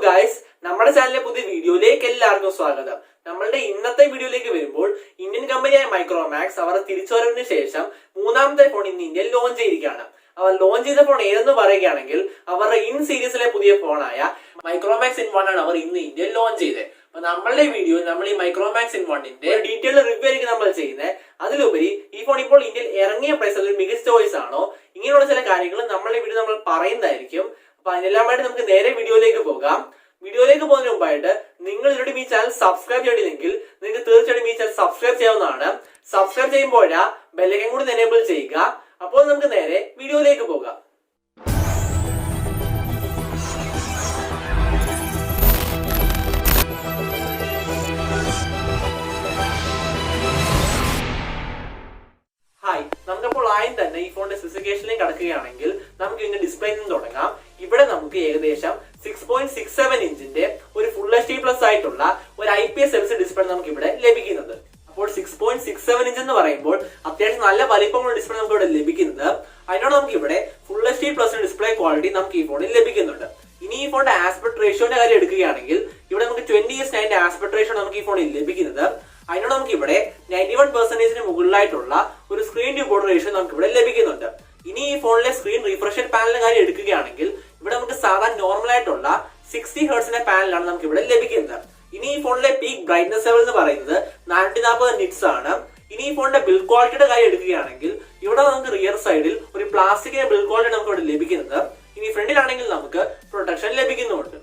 Guys, നമ്മുടെ ചാനലിലെ പുതിയ വീഡിയോയിലേക്ക് എല്ലാവർക്കും സ്വാഗതം. നമ്മളുടെ ഇന്നത്തെ വീഡിയോയിലേക്ക് വരുമ്പോൾ ഇന്ത്യൻ കമ്പനിയായ മൈക്രോമാക്സ് അവർ തിരിച്ചുവരവിന് ശേഷം മൂന്നാമത്തെ ഫോൺ ഇന്ന് ഇന്ത്യയിൽ ലോഞ്ച് ചെയ്തിരിക്കുകയാണ്. അവർ ലോഞ്ച് ചെയ്ത ഫോൺ ഏതെന്ന് പറയുകയാണെങ്കിൽ അവരുടെ ഇൻ സീരീസിലെ പുതിയ ഫോണായ മൈക്രോമാക്സ് ഇൻ 1 ആണ് അവർ ഇന്ന് ഇന്ത്യയിൽ ലോഞ്ച് ചെയ്തത്. അപ്പൊ നമ്മളുടെ വീഡിയോ നമ്മൾ ഈ മൈക്രോമാക്സ് ഇൻ 1ന്റെ ഡീറ്റെയിൽ റിവ്യൂ ആയിരിക്കും നമ്മൾ ചെയ്യുന്നത്. അതിലുപരി ഈ ഫോൺ ഇപ്പോൾ ഇന്ത്യയിൽ ഇറങ്ങിയ പ്രൈസിൽ ഒരു മികച്ച ചോയ്സ് ആണോ, ഇങ്ങനെയുള്ള ചില കാര്യങ്ങൾ നമ്മളുടെ വീഡിയോ നമ്മൾ പറയുന്നതായിരിക്കും. അപ്പൊ അതിനെല്ലാമായിട്ട് നമുക്ക് നേരെ വീഡിയോയിലേക്ക് പോകാം. വീഡിയോയിലേക്ക് പോകുന്നതിന് മുമ്പായിട്ട് നിങ്ങൾ ഇതിലൂടെ ഈ ചാനൽ സബ്സ്ക്രൈബ് ചെയ്തില്ലെങ്കിൽ നിങ്ങൾക്ക് തീർച്ചയായിട്ടും ഈ ചാനൽ സബ്സ്ക്രൈബ് ചെയ്യാവുന്നതാണ്. സബ്സ്ക്രൈബ് ചെയ്യുമ്പോഴാ ബെല്ലൈക്കൺ കൂടി എനേബിൾ ചെയ്യുക. അപ്പോൾ നമുക്ക് നേരെ വീഡിയോയിലേക്ക് പോകാം. ഹായ്, നമുക്കപ്പോൾ ആദ്യം തന്നെ ഈ ഫോണിന്റെ സ്പെസിഫിക്കേഷനിലേക്ക് കടക്കുകയാണെങ്കിൽ നമുക്ക് ഇതിന്റെ ഡിസ്പ്ലേയിൽ നിന്ന് തുടങ്ങാം. ഇവിടെ നമുക്ക് ഏകദേശം 6.67 ഇഞ്ചിന്റെ ഒരു ഫുൾ HD പ്ലസ് ആയിട്ടുള്ള ഒരു IPS LCD ഡിസ്പ്ലേ നമുക്ക് ഇവിടെ ലഭിക്കുന്നത്. അപ്പോൾ 6.67 ഇഞ്ച് എന്ന് പറയുമ്പോൾ അത്യാവശ്യം നല്ല വലിപ്പമുള്ള ഡിസ്പ്ലേ നമുക്ക് ഇവിടെ ലഭിക്കുന്നത്. അതിനോട് നമുക്ക് ഇവിടെ full HD plus display quality നമുക്ക് ഈ ഫോണിൽ ലഭിക്കുന്നുണ്ട്. ഇനി ഈ ഫോണിന്റെ ആസ്പെക്ട് റേഷ്യോന്റെ കാര്യം എടുക്കുകയാണെങ്കിൽ ഇവിടെ നമുക്ക് 20:9 ആസ്പെക്ട് റേഷ്യോ നമുക്ക് ഈ ഫോണിൽ ലഭിക്കുന്നത്. അതിനോട് നമുക്ക് ഇവിടെ 91% മുകളിലായിട്ടുള്ള ഒരു സ്ക്രീൻ ടു ബോർഡ് റേഷ്യോ നമുക്ക് ഇവിടെ ലഭിക്കുന്നുണ്ട്. ഇനി ഈ ഫോണിലെ സ്ക്രീൻ റിഫ്രഷ് പാനലിന്റെ കാര്യം എടുക്കുകയാണെങ്കിൽ ഇവിടെ നമുക്ക് സാധാരണ നോർമൽ ആയിട്ടുള്ള 60 ഹെർട്സിന്റെ പാനലാണ് നമുക്ക് ഇവിടെ ലഭിക്കുന്നത്. ഇനി ഈ ഫോണിലെ പീക്ക് ബ്രൈറ്റ്നസ് ലെവൽ എന്ന് പറയുന്നത് 440 നിറ്റ്സ് ആണ്. ഇനി ഈ ഫോണിന്റെ ബിൽഡ് ക്വാളിറ്റിയുടെ കാര്യം എടുക്കുകയാണെങ്കിൽ ഇവിടെ നമുക്ക് റിയർ സൈഡിൽ ഒരു പ്ലാസ്റ്റിക്കിന്റെ ബിൽഡ് ക്വാളിറ്റി നമുക്ക് ഇവിടെ ലഭിക്കുന്നത്. ഇനി ഫ്രണ്ടിലാണെങ്കിൽ നമുക്ക് പ്രൊട്ടക്ഷൻ ലഭിക്കുന്നുണ്ട്.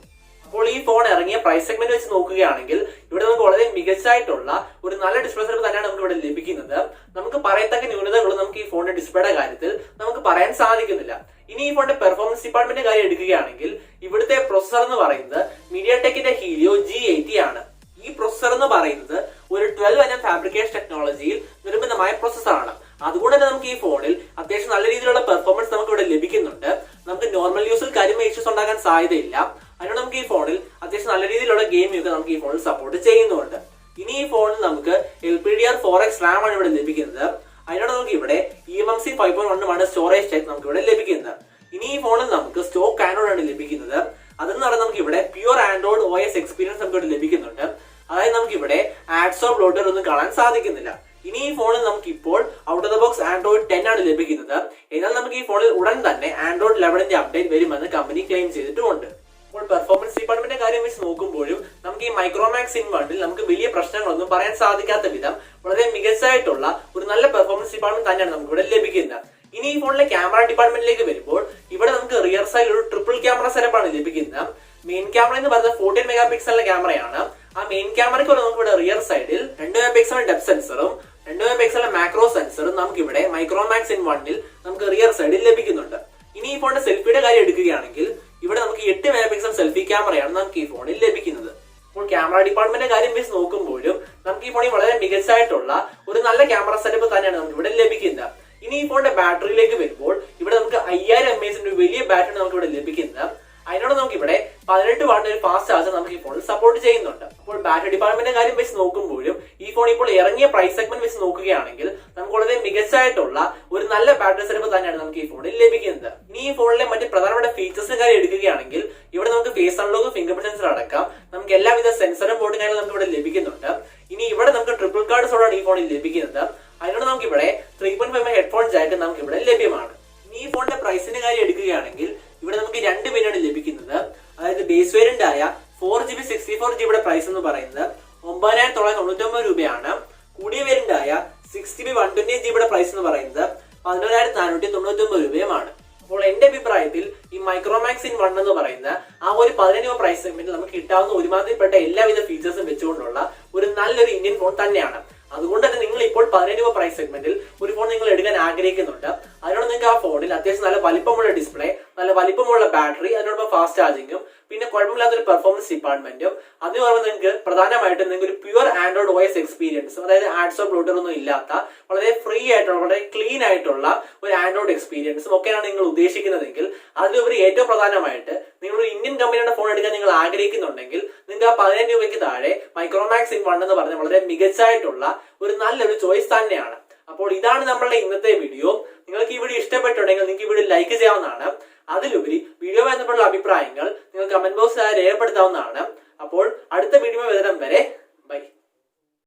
അപ്പോൾ ഈ ഫോൺ ഇറങ്ങിയ പ്രൈസ് സെഗ്മെന്റ് വെച്ച് നോക്കുകയാണെങ്കിൽ ഇവിടെ നമുക്ക് വളരെ മികച്ചായിട്ടുള്ള ഒരു നല്ല ഡിസ്പ്ലേ സെറ്റപ്പ് തന്നെയാണ് നമുക്ക് ഇവിടെ ലഭിക്കുന്നത്. നമുക്ക് പറയത്തക്ക ന്യൂനതകളും നമുക്ക് ഈ ഫോണിന്റെ ഡിസ്പ്ലേയുടെ കാര്യത്തിൽ നമുക്ക് പറയാൻ സാധിക്കുന്നില്ല. ഇനി ഈ ഫോണിന്റെ പെർഫോമൻസ് ഡിപ്പാർട്ട്മെന്റിന്റെ കാര്യം എടുക്കുകയാണെങ്കിൽ ഇവിടുത്തെ പ്രൊസസർ എന്ന് പറയുന്നത് മീഡിയാടെക്കിന്റെ ഹീലിയോ G80 ആണ്. ഈ പ്രൊസസർ എന്ന് പറയുന്നത് ഒരു 12nm ഫാബ്രിക്കേഷൻ ടെക്നോളജിയിൽ നിർമ്മിതമായ പ്രൊസസറാണ്. അതുകൊണ്ട് തന്നെ നമുക്ക് ഈ ഫോണിൽ അത്യാവശ്യം നല്ല രീതിയിലുള്ള പെർഫോമൻസ് നമുക്ക് ഇവിടെ ലഭിക്കുന്നുണ്ട്. നമുക്ക് നോർമൽ യൂസിൽ കാര്യമായ ഇഷ്യൂസ് ഉണ്ടാകാൻ സാധ്യതയില്ല. അതിനോട് നമുക്ക് ഈ ഫോണിൽ അത്യാവശ്യം നല്ല രീതിയിലുള്ള ഗെയിമിംഗ് നമുക്ക് ഈ ഫോണിൽ സപ്പോർട്ട് ചെയ്യുന്നുണ്ട്. ഇനി ഈ ഫോണിൽ നമുക്ക് LPDDR4X RAM ആണ് ഇവിടെ ലഭിക്കുന്നത്. അതിനോട് നമുക്ക് ഇവിടെ eMMC 5.1 സ്റ്റോറേജ് ടൈപ്പ് നമുക്ക് ഇവിടെ ലഭിക്കുന്നത്. ഇനി ഈ ഫോണിൽ നമുക്ക് സ്റ്റോക്ക് ആൻഡ്രോയിഡ് ആണ് ലഭിക്കുന്നത്. അതെന്ന് പറഞ്ഞാൽ നമുക്ക് ഇവിടെ പ്യൂർ ആൻഡ്രോയിഡ് OS എക്സ്പീരിയൻസ് നമുക്ക് ഇവിടെ ലഭിക്കുന്നുണ്ട്. അതായത് നമുക്ക് ഇവിടെ ആഡ്സ് ഓഫ് ലോഡർ ഒന്നും കാണാൻ സാധിക്കുന്നില്ല. ഇനി ഈ ഫോണിൽ നമുക്ക് ഇപ്പോൾ out of the box Android 10 ആണ് ലഭിക്കുന്നത്. എന്നാൽ നമുക്ക് ഈ ഫോണിൽ ഉടൻ തന്നെ ആൻഡ്രോയിഡ് 11ന്റെ അപ്ഡേറ്റ് വരുമെന്ന് കമ്പനി ക്ലെയിം ചെയ്തിട്ടുമുണ്ട്. അപ്പോൾ പെർഫോമൻസ് ഡിപ്പാർട്ട്മെന്റിന്റെ കാര്യം വെച്ച് നോക്കുമ്പോഴും നമുക്ക് ഈ മൈക്രോമാക്സ് ഇൻ 1ൽ നമുക്ക് വലിയ പ്രശ്നങ്ങളൊന്നും പറയാൻ സാധിക്കാത്ത വിധം വളരെ മികച്ചായിട്ടുള്ള ഒരു നല്ല പെർഫോമൻസ് ഡിപ്പാർട്ട്മെന്റ് തന്നെയാണ് നമുക്ക് ഇവിടെ ലഭിക്കുന്നത്. ഇനി ഈ ഫോണിലെ ക്യാമറ ഡിപ്പാർട്ട്മെന്റിലേക്ക് വരുമ്പോൾ ഇവിടെ നമുക്ക് റിയർ സൈഡിൽ ഒരു ട്രിപ്പിൾ ക്യാമറ സെറ്റപ്പാണ് ലഭിക്കുന്നത്. മെയിൻ ക്യാമറ എന്ന് പറയുന്നത് 14 മെഗാ പിക്സലിന്റെ ക്യാമറയാണ്. ആ മെയിൻ ക്യാമറയ്ക്ക് നമുക്ക് ഇവിടെ റിയർ സൈഡിൽ 2 മെഗാ പിക്സലിന്റെ ഡെപ്ത് സെൻസറും 2 മെഗാ പിക്സലിന്റെ മാക്രോ സെൻസറും നമുക്ക് ഇവിടെ മൈക്രോമാക്സ് ഇൻ 1ൽ നമുക്ക് റിയർ സൈഡിൽ ലഭിക്കുന്നുണ്ട്. ഇനി ഈ ഫോണിന്റെ സെൽഫിയുടെ കാര്യം എടുക്കുകയാണെങ്കിൽ ഇവിടെ നമുക്ക് 8 മെഗാ പിക്സൽ സെൽഫി ക്യാമറയാണ് നമുക്ക് ഈ ഫോണിൽ ലഭിക്കുന്നത്. അപ്പോൾ ക്യാമറ ഡിപ്പാർട്ട്മെന്റിന്റെ കാര്യം വെച്ച് നോക്കുമ്പോഴും നമുക്ക് ഈ ഫോണിൽ വളരെ മികച്ചായിട്ടുള്ള ഒരു നല്ല ക്യാമറ സെറ്റപ്പ് തന്നെയാണ് നമുക്ക് ഇവിടെ ലഭിക്കുന്നത്. ഇനി ഈ ഫോണിന്റെ ബാറ്ററിയിലേക്ക് വരുമ്പോൾ ഇവിടെ നമുക്ക് 5000 mAh വലിയ ബാറ്ററി നമുക്ക് ഇവിടെ ലഭിക്കുന്നത്. അതിനോട് നമുക്ക് ഇവിടെ 18 വാട്ടിന്റെ ഒരു ഫാസ്റ്റ് ചാർജർ നമുക്ക് ഈ ഫോണിൽ സപ്പോർട്ട് ചെയ്യുന്നുണ്ട്. അപ്പോൾ ബാറ്ററി ഡിപ്പാർട്ട്മെന്റിന്റെ കാര്യം വെച്ച് നോക്കുമ്പോഴും ഈ ഫോൺ ഇപ്പോൾ ഇറങ്ങിയ പ്രൈസ് സെഗ്മെന്റ് വെച്ച് നോക്കുകയാണെങ്കിൽ നമുക്ക് വളരെ മികച്ചായിട്ടുള്ള ഒരു നല്ല ബാറ്ററി സെറ്റപ്പ് തന്നെയാണ് നമുക്ക് ഈ ഫോണിൽ ലഭിക്കുന്നത്. ഇനി ഈ ഫോണിലെ മറ്റ് പ്രധാനപ്പെട്ട ഫീച്ചേഴ്സിന്റെ കാര്യം എടുക്കുകയാണെങ്കിൽ ഇവിടെ നമുക്ക് face unlock, fingerprint sensor അടക്കം നമുക്ക് എല്ലാവിധ സെൻസറും ബോർഡും കാര്യങ്ങളും നമുക്ക് ഇവിടെ ലഭിക്കുന്നുണ്ട്. ഇനി ഇവിടെ നമുക്ക് ട്രിപ്പിൾ കാർഡ്സോടാണ് ഈ ഫോണിൽ ലഭിക്കുന്നത്. അതിനോട് നമുക്ക് ഇവിടെ 3.5 ഹെഡ്ഫോൺ ജാക്ക് നമുക്ക് ഇവിടെ ലഭ്യമാണ്. ഇനി ഈ ഫോണിന്റെ പ്രൈസിന്റെ കാര്യം എടുക്കുകയാണെങ്കിൽ ഇവിടെ നമുക്ക് 2 വേരിയന്റ് ലഭിക്കുന്നത്. അതായത് ബേസ് വേരിയന്റ് ആയ 4GB 64GB പ്രൈസ് എന്ന് പറയുന്നത് 9999 രൂപയാണ്. കൂടിയ വേരിയന്റ് ആയ 6GB 128GB പ്രൈസ് എന്ന് പറയുന്നത് 11499 രൂപയുമാണ്. അപ്പോൾ എന്റെ അഭിപ്രായത്തിൽ ഈ മൈക്രോമാക്സ് ഇൻ 1 എന്ന് പറയുന്ന ആ ഒരു 15 രൂപ പ്രൈസ് സെഗ്മെന്റിൽ നമുക്ക് കിട്ടാവുന്ന ഒരുമാതിരിപ്പെട്ട എല്ലാവിധ ഫീച്ചേഴ്സും വെച്ചുകൊണ്ടുള്ള ഒരു നല്ലൊരു ഇന്ത്യൻ ഫോൺ തന്നെയാണ്. അതുകൊണ്ട് തന്നെ നിങ്ങൾ ഇപ്പോൾ 15 രൂപ പ്രൈസ് സെഗ്മെന്റിൽ ഒരു ഫോൺ നിങ്ങൾ എടുക്കാൻ ആഗ്രഹിക്കുന്നുണ്ട്. അതിനോട് നിങ്ങൾക്ക് ആ ഫോണിൽ അത്യാവശ്യം നല്ല വലിപ്പമുള്ള ഡിസ്പ്ലേ, നല്ല വലിപ്പമുള്ള ബാറ്ററി, അതിനോടൊപ്പം ഫാസ്റ്റ് ചാർജിങ്ങും പിന്നെ കുഴപ്പമില്ലാത്തൊരു പെർഫോമൻസ് ഡിപ്പാർട്ട്മെന്റും, അതിന് പറയുമ്പോൾ നിങ്ങൾക്ക് പ്രധാനമായിട്ടും നിങ്ങൾക്ക് ഒരു പ്യുവർ ആൻഡ്രോയിഡ് OS എക്സ്പീരിയൻസും, അതായത് ആഡ്സ് ഓഫ് ലോഡർ ഒന്നും ഇല്ലാത്ത വളരെ ഫ്രീ ആയിട്ടുള്ള വളരെ ക്ലീൻ ആയിട്ടുള്ള ഒരു ആൻഡ്രോയിഡ് എക്സ്പീരിയൻസും ഒക്കെയാണ് നിങ്ങൾ ഉദ്ദേശിക്കുന്നതെങ്കിൽ അതിലുപരി ഏറ്റവും പ്രധാനമായിട്ട് നിങ്ങൾ ഒരു ഇന്ത്യൻ കമ്പനിയുടെ ഫോൺ എടുക്കാൻ നിങ്ങൾ ആഗ്രഹിക്കുന്നുണ്ടെങ്കിൽ നിങ്ങൾക്ക് ആ 15 രൂപയ്ക്ക് താഴെ മൈക്രോമാക്സ് ഇൻ 1 എന്ന് പറഞ്ഞ വളരെ മികച്ചായിട്ടുള്ള ഒരു നല്ലൊരു ചോയ്സ് തന്നെയാണ്. അപ്പോൾ ഇതാണ് നമ്മളുടെ ഇന്നത്തെ വീഡിയോ. നിങ്ങൾക്ക് ഈ വീഡിയോ ഇഷ്ടപ്പെട്ടുണ്ടെങ്കിൽ നിങ്ങൾക്ക് ഈ വീഡിയോ ലൈക്ക് ചെയ്യാവുന്നതാണ്. അതിലുപരി വീഡിയോ ബന്ധപ്പെട്ടുള്ള അഭിപ്രായങ്ങൾ നിങ്ങൾ കമന്റ് ബോക്സിൽ രേഖപ്പെടുത്താവുന്നതാണ്. അപ്പോൾ അടുത്ത വീഡിയോ വരുന്നതും വരെ